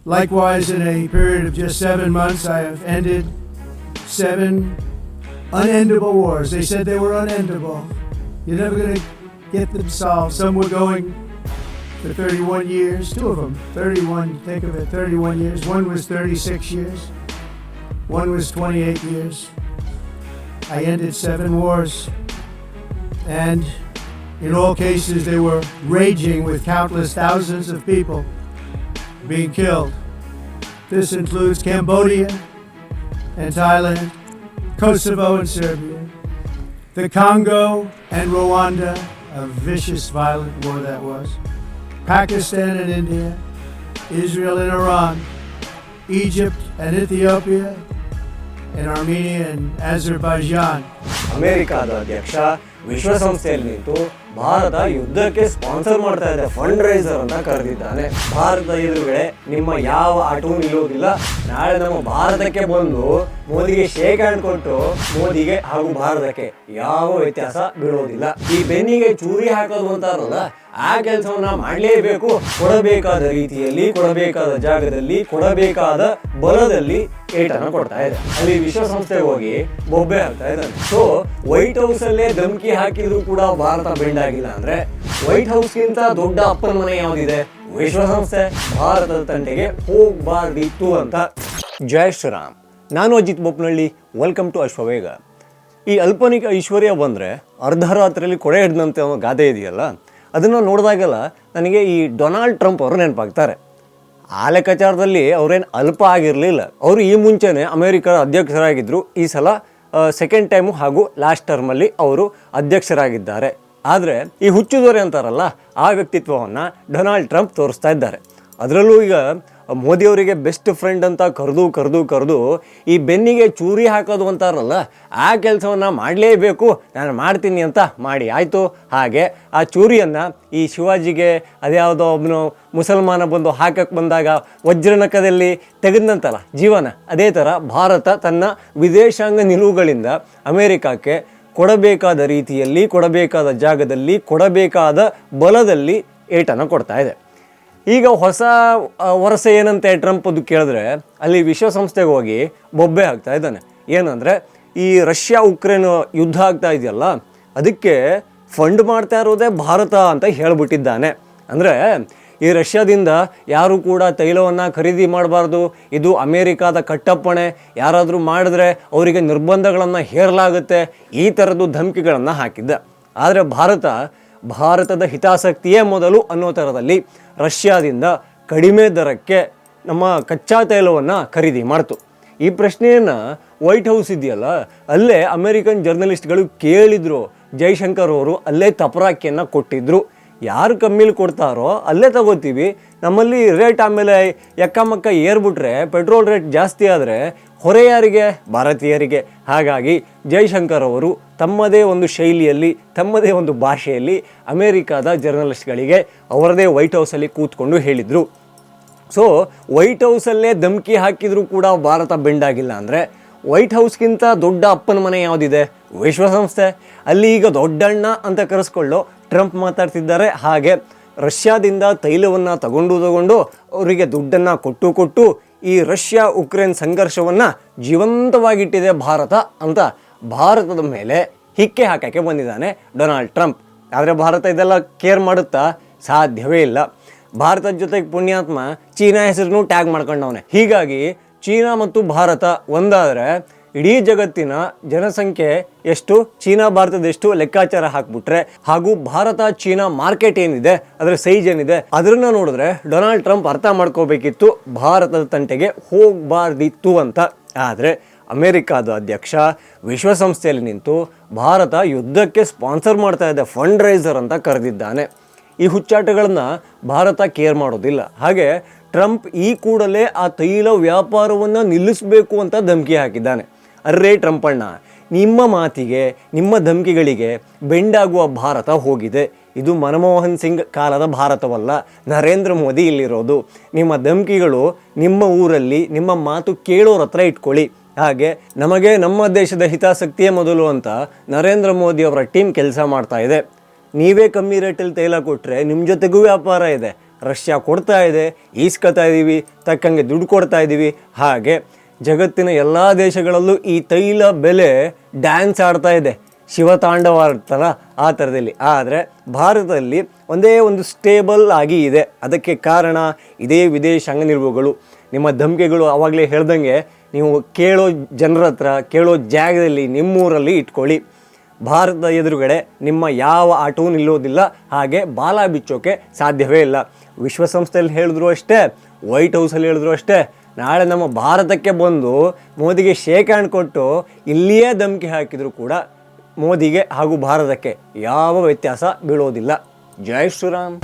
Likewise, in a period of just 7 months, I have ended 7 unendable wars. They said they were unendable. You're never going to get them solved. Some were going for 31 years, 2 of them, 31, think of it, 31 years. One was 36 years. One was 28 years. I ended 7 wars. And in all cases, they were raging with countless thousands of people being killed. This includes Cambodia and Thailand, Kosovo and Serbia, the Congo and Rwanda, a vicious, violent war that was, Pakistan and India, Israel and Iran, Egypt and Ethiopia, and Armenia and Azerbaijan. ಅಮೆರಿಕಾದ ಅಧ್ಯಕ್ಷ ವಿಶ್ವಸಂಸ್ಥೆಯಲ್ಲಿ ನಿಂತು ಭಾರತ ಯುದ್ಧಕ್ಕೆ sponsor ಮಾಡ್ತಾ ಇದೆ, fund riser ಅಂತ ಕರೆದಿದ್ದಾನೆ. ಭಾರತ ಎದುರುಗಡೆ ನಿಮ್ಮ ಯಾವ ಆಟವೂ ನಿಲ್ಲೋದಿಲ್ಲ. ನಾಳೆ ನಮ್ಮ ಭಾರತಕ್ಕೆ ಬಂದು ಮೋದಿಗೆ ಶೇಕ್ ಹ್ಯಾಂಡ್ ಕೊಟ್ಟು ಮೋದಿಗೆ ಹಾಗೂ ಭಾರತಕ್ಕೆ ಯಾವ ವ್ಯತ್ಯಾಸ ಬೀಳೋದಿಲ್ಲ. ಈ ಬೆನ್ನಿಗೆ ಚೂರಿ ಹಾಕೋದು ಅಂತಾರಲ್ಲ, ಆ ಕೆಲಸವನ್ನ ಮಾಡಲೇಬೇಕು. ಕೊಡಬೇಕಾದ ರೀತಿಯಲ್ಲಿ, ಕೊಡಬೇಕಾದ ಜಾಗದಲ್ಲಿ, ಕೊಡಬೇಕಾದ ಬಲದಲ್ಲಿ ಏಟನ್ನು ಕೊಡ್ತಾ ಇದೆ. ಅಲ್ಲಿ ವಿಶ್ವಸಂಸ್ಥೆಗೆ ಹೋಗಿ ಬೊಬ್ಬೆ ಹಾಕ್ತಾ ಇದ್ದಾನೆ. ಸೊ ವೈಟ್ ಹೌಸ್ ಅಲ್ಲೇ ಧಮಕಿ ಹಾಕಿದ್ರು ಕೂಡ ಭಾರತ ಬೆಂಡ್ ಆಗಿಲ್ಲ ಅಂದ್ರೆ ವೈಟ್ ಹೌಸ್ ಗಿಂತ ದೊಡ್ಡ ಅಪ್ಪನ ಮನೆ ಯಾವ್ದಿದೆ? ವಿಶ್ವಸಂಸ್ಥೆ. ಭಾರತದ ತಂಟೆಗೆ ಹೋಗ್ಬಾರ್ದಿತ್ತು ಅಂತ. ಜೈ ಶ್ರೀರಾಮ್. ನಾನು ಅಜಿತ್ ಬೋಪ್ನಳ್ಳಿ. Welcome to Ashwavega. ಈ ಅಲ್ಪನಿಕ ಐಶ್ವರ್ಯ ಬಂದರೆ ಅರ್ಧ ರಾತ್ರಿಯಲ್ಲಿ ಕೊಡೆ ಹಿಡ್ದಂತೆ ಅನ್ನೋ ಗಾದೆ ಇದೆಯಲ್ಲ, ಅದನ್ನು ನೋಡಿದಾಗೆಲ್ಲ ನನಗೆ ಈ ಡೊನಾಲ್ಡ್ ಟ್ರಂಪ್ ಅವರು ನೆನಪಾಗ್ತಾರೆ. ಆ ಲೆಕ್ಕಾಚಾರದಲ್ಲಿ ಅವರೇನು ಅಲ್ಪ ಆಗಿರಲಿಲ್ಲ. ಅವರು ಈ ಮುಂಚೆನೇ ಅಮೇರಿಕದ ಅಧ್ಯಕ್ಷರಾಗಿದ್ದರು. ಈ ಸಲ ಸೆಕೆಂಡ್ ಟೈಮು ಹಾಗೂ ಲಾಸ್ಟ್ ಟರ್ಮಲ್ಲಿ ಅವರು ಅಧ್ಯಕ್ಷರಾಗಿದ್ದಾರೆ. ಆದರೆ ಈ ಹುಚ್ಚುದೊರೆ ಅಂತಾರಲ್ಲ, ಆ ವ್ಯಕ್ತಿತ್ವವನ್ನು ಡೊನಾಲ್ಡ್ ಟ್ರಂಪ್ ತೋರಿಸ್ತಾ ಇದ್ದಾರೆ. ಅದರಲ್ಲೂ ಈಗ ಮೋದಿಯವರಿಗೆ ಬೆಸ್ಟ್ ಫ್ರೆಂಡ್ ಅಂತ ಕರೆದು ಈ ಬೆನ್ನಿಗೆ ಚೂರಿ ಹಾಕೋದು ಅಂತಾರಲ್ಲ, ಆ ಕೆಲಸವನ್ನು ಮಾಡಲೇಬೇಕು, ನಾನು ಮಾಡ್ತೀನಿ ಅಂತ ಮಾಡಿ ಆಯಿತು. ಹಾಗೆ ಆ ಚೂರಿಯನ್ನು ಈ ಶಿವಾಜಿಗೆ ಅದ್ಯಾವುದೋ ಒಬ್ಬನು ಮುಸಲ್ಮಾನ ಬಂದು ಹಾಕಕ್ಕೆ ಬಂದಾಗ ವಜ್ರನಕದಲ್ಲಿ ತೆಗೆದಂತಲ್ಲ ಜೀವನ, ಅದೇ ಥರ ಭಾರತ ತನ್ನ ವಿದೇಶಾಂಗ ನಿಲುವುಗಳಿಂದ ಅಮೇರಿಕಕ್ಕೆ ಕೊಡಬೇಕಾದ ರೀತಿಯಲ್ಲಿ, ಕೊಡಬೇಕಾದ ಜಾಗದಲ್ಲಿ, ಕೊಡಬೇಕಾದ ಬಲದಲ್ಲಿ ಏಟನ್ನು ಕೊಡ್ತಾ ಇದೆ. ಈಗ ಹೊಸ ವರಸೆ ಏನಂತೆ ಟ್ರಂಪ್ ಅದು ಕೇಳಿದ್ರೆ ಅಲ್ಲಿ ವಿಶ್ವಸಂಸ್ಥೆಗೆ ಹೋಗಿ ಬೊಬ್ಬೆ ಹಾಕ್ತಾ ಇದ್ದಾನೆ. ಏನಂದರೆ ಈ ರಷ್ಯಾ ಉಕ್ರೇನ್ ಯುದ್ಧ ಆಗ್ತಾ ಇದೆಯಲ್ಲ, ಅದಕ್ಕೆ ಫಂಡ್ ಮಾಡ್ತಾ ಇರೋದೇ ಭಾರತ ಅಂತ ಹೇಳಿಬಿಟ್ಟಿದ್ದಾನೆ. ಅಂದರೆ ಈ ರಷ್ಯಾದಿಂದ ಯಾರು ಕೂಡ ತೈಲವನ್ನು ಖರೀದಿ ಮಾಡಬಾರ್ದು, ಇದು ಅಮೇರಿಕಾದ ಕಟ್ಟಪ್ಪಣೆ, ಯಾರಾದರೂ ಮಾಡಿದ್ರೆ ಅವರಿಗೆ ನಿರ್ಬಂಧಗಳನ್ನು ಹೇರಲಾಗುತ್ತೆ, ಈ ಥರದ್ದು ಧಮಕಿಗಳನ್ನು ಹಾಕಿದ್ದ. ಆದರೆ ಭಾರತದ ಹಿತಾಸಕ್ತಿಯೇ ಮೊದಲು ಅನ್ನೋ ಥರದಲ್ಲಿ ರಷ್ಯಾದಿಂದ ಕಡಿಮೆ ದರಕ್ಕೆ ನಮ್ಮ ಕಚ್ಚಾ ತೈಲವನ್ನು ಖರೀದಿ ಮಾಡ್ತು. ಈ ಪ್ರಶ್ನೆಯನ್ನು ವೈಟ್ ಹೌಸ್ ಇದೆಯಲ್ಲ, ಅಲ್ಲೇ ಅಮೇರಿಕನ್ ಜರ್ನಲಿಸ್ಟ್ಗಳು ಕೇಳಿದ್ರು. ಜೈಶಂಕರ್ ಅವರು ಅಲ್ಲೇ ತಪರಾಕಿಯನ್ನು ಕೊಟ್ಟಿದ್ರು. ಯಾರು ಕಮ್ಮಿಲಿ ಕೊಡ್ತಾರೋ ಅಲ್ಲೇ ತಗೋತೀವಿ, ನಮ್ಮಲ್ಲಿ ರೇಟ್ ಆಮೇಲೆ ಎಕ್ಕಮಕ್ಕ ಏರ್ಬಿಟ್ರೆ ಪೆಟ್ರೋಲ್ ರೇಟ್ ಜಾಸ್ತಿ ಆದರೆ ಹೊರೆ ಯಾರಿಗೆ? ಭಾರತೀಯರಿಗೆ. ಹಾಗಾಗಿ ಜೈಶಂಕರ್ ಅವರು ತಮ್ಮದೇ ಒಂದು ಶೈಲಿಯಲ್ಲಿ, ತಮ್ಮದೇ ಒಂದು ಭಾಷೆಯಲ್ಲಿ ಅಮೇರಿಕಾದ ಜರ್ನಲಿಸ್ಟ್ಗಳಿಗೆ ಅವರದೇ ವೈಟ್ ಹೌಸಲ್ಲಿ ಕೂತ್ಕೊಂಡು ಹೇಳಿದರು. ಸೊ ವೈಟ್ ಹೌಸಲ್ಲೇ ಧಮಕಿ ಹಾಕಿದರೂ ಕೂಡ ಭಾರತ ಬೆಂಡಾಗಿಲ್ಲ ಅಂದರೆ ವೈಟ್ ಹೌಸ್ಗಿಂತ ದೊಡ್ಡ ಅಪ್ಪನ ಮನೆ ಯಾವುದಿದೆ? ವಿಶ್ವಸಂಸ್ಥೆ. ಅಲ್ಲಿ ಈಗ ದೊಡ್ಡಣ್ಣ ಅಂತ ಕರೆಸ್ಕೊಳ್ಳೋ ಟ್ರಂಪ್ ಮಾತಾಡ್ತಿದ್ದಾರೆ. ಹಾಗೆ ರಷ್ಯಾದಿಂದ ತೈಲವನ್ನು ತಗೊಂಡು ಅವರಿಗೆ ದುಡ್ಡನ್ನು ಕೊಟ್ಟು ಈ ರಷ್ಯಾ ಉಕ್ರೇನ್ ಸಂಘರ್ಷವನ್ನು ಜೀವಂತವಾಗಿಟ್ಟಿದೆ ಭಾರತ ಅಂತ ಭಾರತದ ಮೇಲೆ ಹಿಕ್ಕೆ ಹಾಕೋಕ್ಕೆ ಬಂದಿದ್ದಾನೆ ಡೊನಾಲ್ಡ್ ಟ್ರಂಪ್. ಆದರೆ ಭಾರತ ಇದೆಲ್ಲ ಕೇರ್ ಮಾಡುತ್ತಾ? ಸಾಧ್ಯವೇ ಇಲ್ಲ. ಭಾರತದ ಜೊತೆಗೆ ಪುಣ್ಯಾತ್ಮ ಚೀನಾ ಹೆಸರನ್ನು ಟ್ಯಾಗ್ ಮಾಡ್ಕೊಂಡವನೆ. ಹೀಗಾಗಿ ಚೀನಾ ಮತ್ತು ಭಾರತ ಒಂದಾದರೆ ಇಡೀ ಜಗತ್ತಿನ ಜನಸಂಖ್ಯೆ ಎಷ್ಟು, ಚೀನಾ ಭಾರತದೆಷ್ಟು ಲೆಕ್ಕಾಚಾರ ಹಾಕ್ಬಿಟ್ರೆ, ಹಾಗೂ ಭಾರತ ಚೀನಾ ಮಾರ್ಕೆಟ್ ಏನಿದೆ, ಅದರ ಸೈಜ್ ಏನಿದೆ, ಅದನ್ನು ನೋಡಿದ್ರೆ ಡೊನಾಲ್ಡ್ ಟ್ರಂಪ್ ಅರ್ಥ ಮಾಡ್ಕೋಬೇಕಿತ್ತು ಭಾರತದ ತಂಟೆಗೆ ಹೋಗಬಾರ್ದಿತ್ತು ಅಂತ. ಆದರೆ ಅಮೇರಿಕಾದ ಅಧ್ಯಕ್ಷ ವಿಶ್ವಸಂಸ್ಥೆಯಲ್ಲಿ ನಿಂತು ಭಾರತ ಯುದ್ಧಕ್ಕೆ ಸ್ಪಾನ್ಸರ್ ಮಾಡ್ತಾ ಇದೆ, ಫಂಡ್ ರೈಸರ್ ಅಂತ ಕರೆದಿದ್ದಾನೆ. ಈ ಹುಚ್ಚಾಟಗಳನ್ನು ಭಾರತ ಕೇರ್ ಮಾಡೋದಿಲ್ಲ. ಹಾಗೆ ಟ್ರಂಪ್ ಈ ಕೂಡಲೇ ಆ ತೈಲ ವ್ಯಾಪಾರವನ್ನು ನಿಲ್ಲಿಸಬೇಕು ಅಂತ ಧಮಕಿ ಹಾಕಿದ್ದಾನೆ. ಅರ್ರೇ ಟ್ರಂಪಣ್ಣ, ನಿಮ್ಮ ಮಾತಿಗೆ, ನಿಮ್ಮ ಧಮಕಿಗಳಿಗೆ ಬೆಂಡಾಗುವ ಭಾರತ ಹೋಗಿದೆ. ಇದು ಮನಮೋಹನ್ ಸಿಂಗ್ ಕಾಲದ ಭಾರತವಲ್ಲ, ನರೇಂದ್ರ ಮೋದಿ ಇಲ್ಲಿರೋದು. ನಿಮ್ಮ ಧಮಕಿಗಳು ನಿಮ್ಮ ಊರಲ್ಲಿ ನಿಮ್ಮ ಮಾತು ಕೇಳೋರ ಹತ್ರ ಇಟ್ಕೊಳ್ಳಿ. ಹಾಗೆ ನಮಗೆ ನಮ್ಮ ದೇಶದ ಹಿತಾಸಕ್ತಿಯೇ ಮೊದಲು ಅಂತ ನರೇಂದ್ರ ಮೋದಿ ಅವರ ಟೀಮ್ ಕೆಲಸ ಮಾಡ್ತಾ ಇದೆ. ನೀವೇ ಕಮ್ಮಿ ರೇಟಲ್ಲಿ ತೈಲ ಕೊಟ್ಟರೆ ನಿಮ್ಮ ಜೊತೆಗೂ ವ್ಯಾಪಾರ ಇದೆ. ರಷ್ಯಾ ಕೊಡ್ತಾ ಇದೆ, ಈಸ್ಕೊತಾ ಇದ್ದೀವಿ, ತಕ್ಕಂಗೆ ದುಡ್ಡು ಕೊಡ್ತಾ ಇದ್ದೀವಿ. ಹಾಗೆ ಜಗತ್ತಿನ ಎಲ್ಲ ದೇಶಗಳಲ್ಲೂ ಈ ತೈಲ ಬೆಲೆ ಡ್ಯಾನ್ಸ್ ಆಡ್ತಾ ಇದೆ, ಶಿವತಾಂಡವ ಆಡ್ತಾರ ಆ ಥರದಲ್ಲಿ. ಆದರೆ ಭಾರತದಲ್ಲಿ ಒಂದೇ ಒಂದು ಸ್ಟೇಬಲ್ ಆಗಿ ಇದೆ. ಅದಕ್ಕೆ ಕಾರಣ ಇದೇ ವಿದೇಶಾಂಗ ನಿಲುವುಗಳು. ನಿಮ್ಮ ಧಮ್ಕಿಗಳು ಆವಾಗಲೇ ಹೇಳ್ದಂಗೆ ನೀವು ಕೇಳೋ ಜನರ ಹತ್ರ, ಕೇಳೋ ಜಾಗದಲ್ಲಿ, ನಿಮ್ಮೂರಲ್ಲಿ ಇಟ್ಕೊಳ್ಳಿ. ಭಾರತದ ಎದುರುಗಡೆ ನಿಮ್ಮ ಯಾವ ಆಟವೂ ನಿಲ್ಲೋದಿಲ್ಲ, ಹಾಗೆ ಬಾಲ ಬಿಚ್ಚೋಕೆ ಸಾಧ್ಯವೇ ಇಲ್ಲ. ವಿಶ್ವಸಂಸ್ಥೆಯಲ್ಲಿ ಹೇಳಿದ್ರು ಅಷ್ಟೇ, ವೈಟ್ ಹೌಸಲ್ಲಿ ಹೇಳಿದ್ರು ಅಷ್ಟೇ, ನಾಳೆ ನಮ್ಮ ಭಾರತಕ್ಕೆ ಬಂದು ಮೋದಿಗೆ ಶೇಕ್ ಹ್ಯಾಂಡ್ ಕೊಟ್ಟು ಇಲ್ಲಿಯೇ ಧಮ್ಕಿ ಹಾಕಿದರೂ ಕೂಡ ಮೋದಿಗೆ ಹಾಗೂ ಭಾರತಕ್ಕೆ ಯಾವ ವ್ಯತ್ಯಾಸ ಬೀಳೋದಿಲ್ಲ. ಜೈ ಶ್ರೀರಾಮ್.